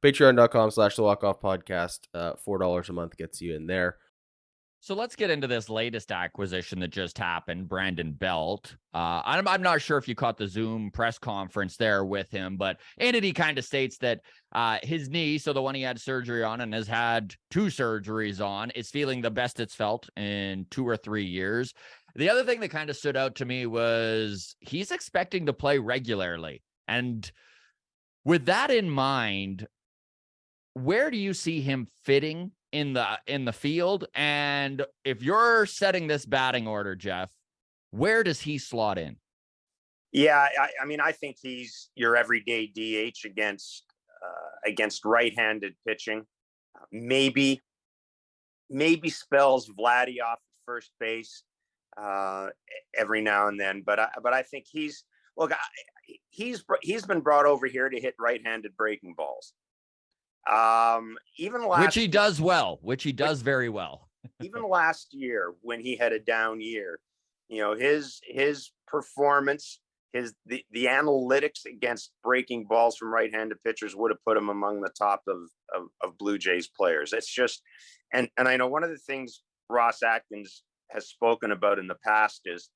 Patreon.com/the Walk-Off Podcast. $4 a month gets you in there. So let's get into this latest acquisition that just happened, Brandon Belt. I'm not sure if you caught the Zoom press conference there with him, but Andy kind of states that his knee, so the one he had surgery on and has had 2 surgeries on, is feeling the best it's felt in 2 or 3 years. The other thing that kind of stood out to me was he's expecting to play regularly. And with that in mind, where do you see him fitting in the field? And if you're setting this batting order, Jeff, where does he slot in? Yeah, I mean, I think he's your everyday DH against right-handed pitching. Maybe spells Vladdy off at first base every now and then, but I think he's been brought over here to hit right-handed breaking balls. Which he does very well. Even last year when he had a down year, his performance, the analytics against breaking balls from right-handed pitchers would have put him among the top of Blue Jays players. It's just, and I know one of the things Ross Atkins has spoken about in the past is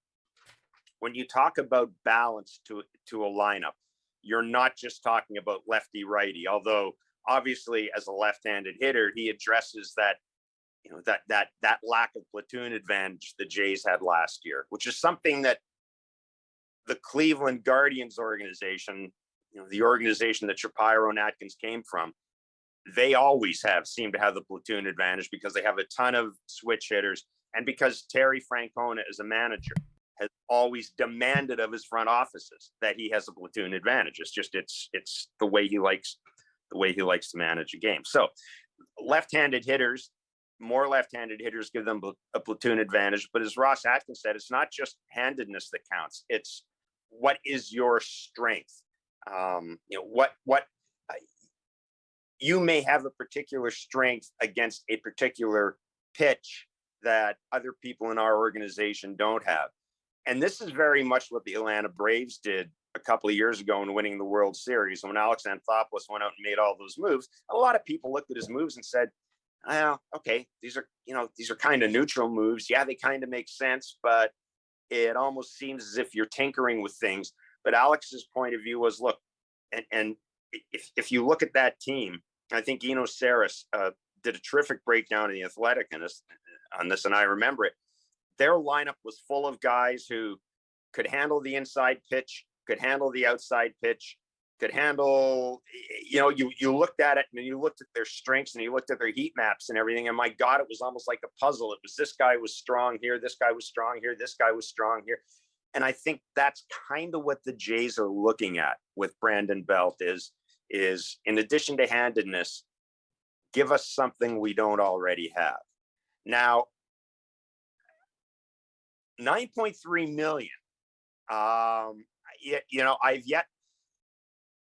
when you talk about balance to a lineup, you're not just talking about lefty righty, although obviously as a left-handed hitter, he addresses that, that lack of platoon advantage the Jays had last year, which is something that the Cleveland Guardians organization, the organization that Shapiro and Atkins came from, they always seem to have the platoon advantage because they have a ton of switch hitters. And because Terry Francona as a manager has always demanded of his front offices that he has a platoon advantage. It's just, it's the way he likes to manage a game. So more left-handed hitters give them a platoon advantage. But as Ross Atkins said, it's not just handedness that counts. It's what is your strength? You may have a particular strength against a particular pitch that other people in our organization don't have. And this is very much what the Atlanta Braves did a couple of years ago in winning the World Series. When Alex Anthopoulos went out and made all those moves, a lot of people looked at his moves and said, oh, okay, these are kind of neutral moves. Yeah, they kind of make sense, but it almost seems as if you're tinkering with things. But Alex's point of view was, look, and if you look at that team, I think Eno Saris did a terrific breakdown in The Athletic on this, and I remember it. Their lineup was full of guys who could handle the inside pitch, could handle the outside pitch, could handle, you looked at it and you looked at their strengths and you looked at their heat maps and everything. And my God, it was almost like a puzzle. It was this guy was strong here, this guy was strong here, this guy was strong here. And I think that's kind of what the Jays are looking at with Brandon Belt is in addition to handedness, give us something we don't already have. Now, $9.3 million.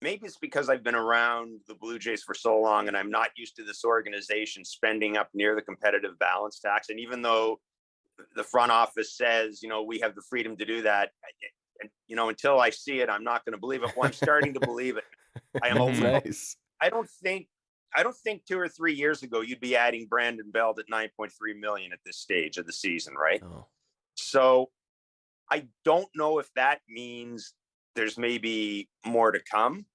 Maybe it's because I've been around the Blue Jays for so long and I'm not used to this organization spending up near the competitive balance tax. And even though the front office says, we have the freedom to do that, until I see it, I'm not going to believe it. Well, I'm starting to believe it. I am Nice. I don't think 2 or 3 years ago you'd be adding Brandon Belt at $9.3 million at this stage of the season, right? Oh. So I don't know if that means there's maybe more to come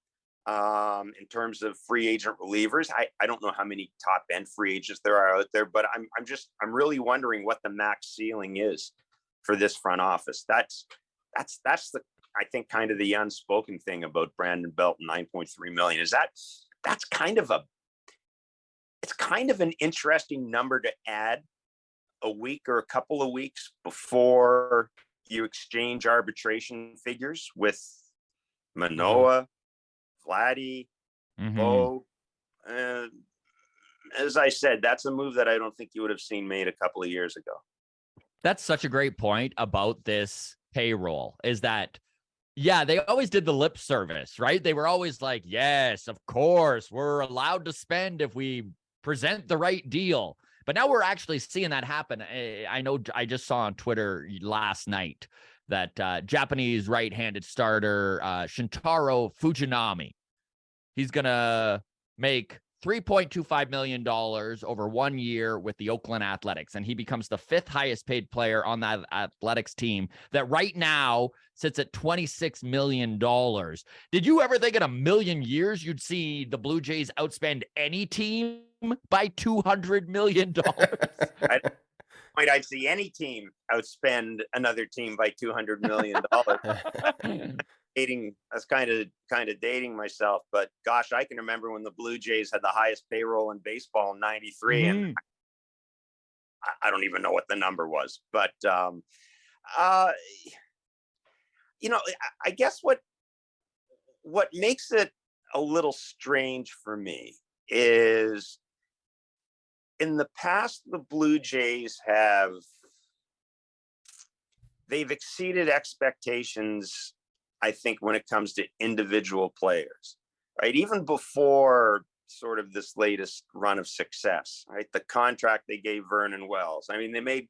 in terms of free agent relievers. I don't know how many top end free agents there are out there, but I'm really wondering what the max ceiling is for this front office. That's the, I think, kind of the unspoken thing about Brandon Belt and $9.3 million is that's kind of an interesting number to add a week or a couple of weeks before you exchange arbitration figures with Manoah, Vladdy, Bo. As I said, that's a move that I don't think you would have seen made a couple of years ago. That's such a great point about this payroll is that, yeah, they always did the lip service, right? They were always like, yes, of course, we're allowed to spend if we present the right deal. But now we're actually seeing that happen. I know I just saw on Twitter last night that Japanese right-handed starter Shintaro Fujinami, he's going to make $3.25 million over 1 year with the Oakland Athletics. And he becomes the 5th highest paid player on that Athletics team that right now sits at $26 million. Did you ever think in a million years you'd see the Blue Jays outspend any team by $200 million? I'd see any team outspend another team by $200 million. That's kind of dating myself, but gosh, I can remember when the Blue Jays had the highest payroll in baseball in '93, and I don't even know what the number was, but I guess what makes it a little strange for me is in the past, the Blue Jays they've exceeded expectations, I think, when it comes to individual players, right? Even before sort of this latest run of success, right? The contract they gave Vernon Wells. I mean, they made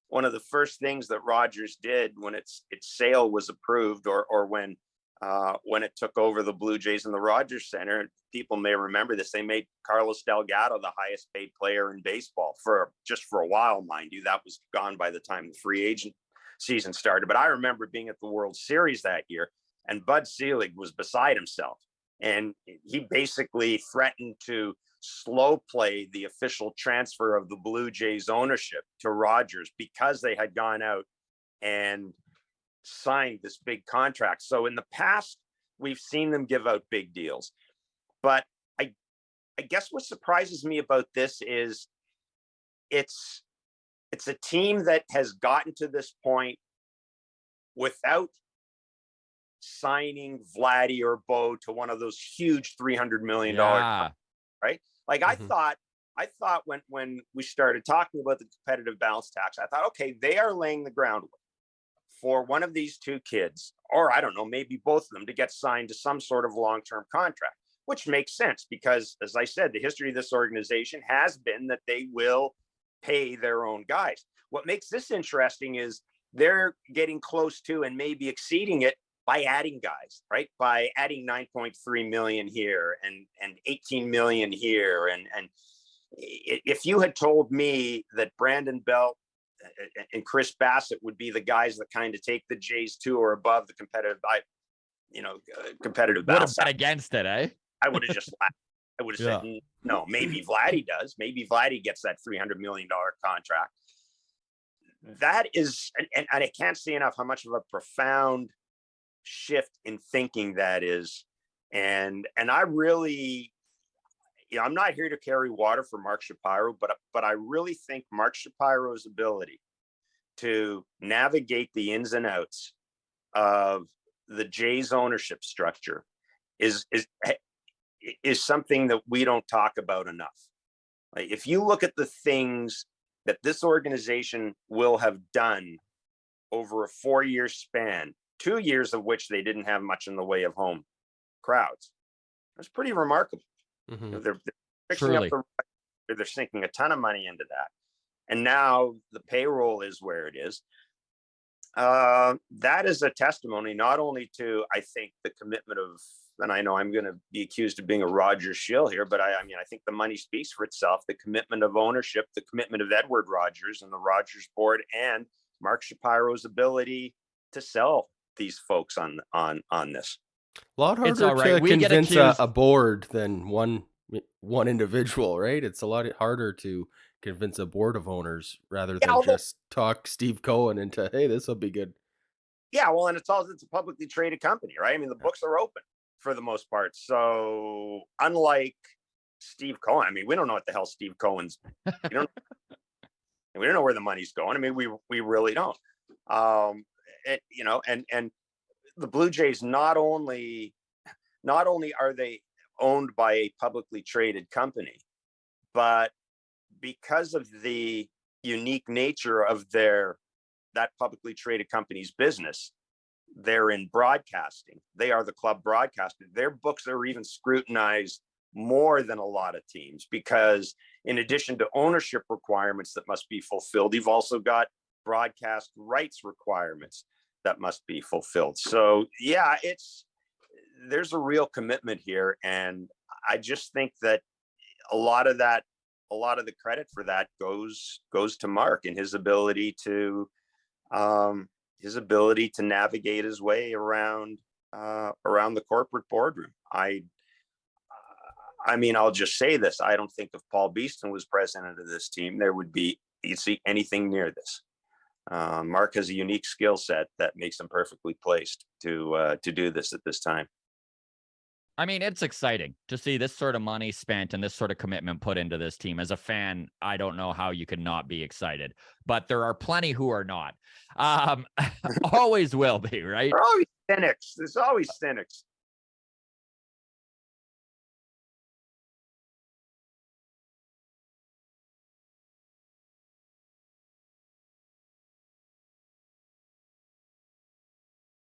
one of the first things that Rogers did when its sale was approved, or when it took over the Blue Jays in the Rogers Center. People may remember this. They made Carlos Delgado the highest paid player in baseball for a while, mind you. That was gone by the time the free agent season started. But I remember being at the World Series that year, and Bud Selig was beside himself. And he basically threatened to slow play the official transfer of the Blue Jays ownership to Rogers because they had gone out and signed this big contract. So in the past, we've seen them give out big deals. But I guess what surprises me about this is it's a team that has gotten to this point without signing Vladdy or Bo to one of those huge $300 million, right? Like I thought when we started talking about the competitive balance tax, I thought, okay, they are laying the groundwork for one of these two kids, or I don't know, maybe both of them, to get signed to some sort of long-term contract, which makes sense because, as I said, the history of this organization has been that they will pay their own guys. What makes this interesting is they're getting close to and maybe exceeding it by adding guys, right? By adding 9.3 million here and 18 million here. And if you had told me that Brandon Belt and Chris Bassett would be the guys that kind of take the Jays to or above the competitive would have bet against it, eh? I would have just laughed. I would have said, no, maybe Vladdy does. Maybe Vladdy gets that $300 million contract. That is, and I can't see enough how much of a profound shift in thinking that is. And I really, I'm not here to carry water for Mark Shapiro, but I really think Mark Shapiro's ability to navigate the ins and outs of the Jays ownership structure is something that we don't talk about enough. Like, if you look at the things that this organization will have done over a 4-year span, 2 years of which they didn't have much in the way of home crowds, that's pretty remarkable. Mm-hmm. They're fixing up they're sinking a ton of money into that. And now the payroll is where it is. That is a testimony not only to, I think, the commitment of, and I know I'm going to be accused of being a Rogers shill here, but I mean, I think the money speaks for itself. The commitment of ownership, the commitment of Edward Rogers and the Rogers board, and Mark Shapiro's ability to sell these folks on this. A lot harder to convince a board than one individual, right? It's a lot harder to convince a board of owners rather than just talk Steve Cohen into, hey, this will be good. Yeah, well, and it's a publicly traded company, right? I mean, the books are open for the most part. So unlike Steve Cohen, I mean, we don't know what the hell Steve Cohen's, we don't know where the money's going. I mean, we really don't. And the Blue Jays, not only are they owned by a publicly traded company, but because of the unique nature of that publicly traded company's business, they're in broadcasting. They are the club broadcaster. Their books are even scrutinized more than a lot of teams, because in addition to ownership requirements that must be fulfilled, you've also got broadcast rights requirements that must be fulfilled. So yeah, there's a real commitment here. And I just think that a lot of the credit for that goes to Mark and his ability to navigate his way around the corporate boardroom. I mean, I'll just say this. I don't think if Paul Beeston was president of this team, you'd see anything near this. Mark has a unique skill set that makes him perfectly placed to do this at this time. I mean, it's exciting to see this sort of money spent and this sort of commitment put into this team. As a fan, I don't know how you could not be excited, but there are plenty who are not. Always will be, right? There are always cynics. There's always cynics.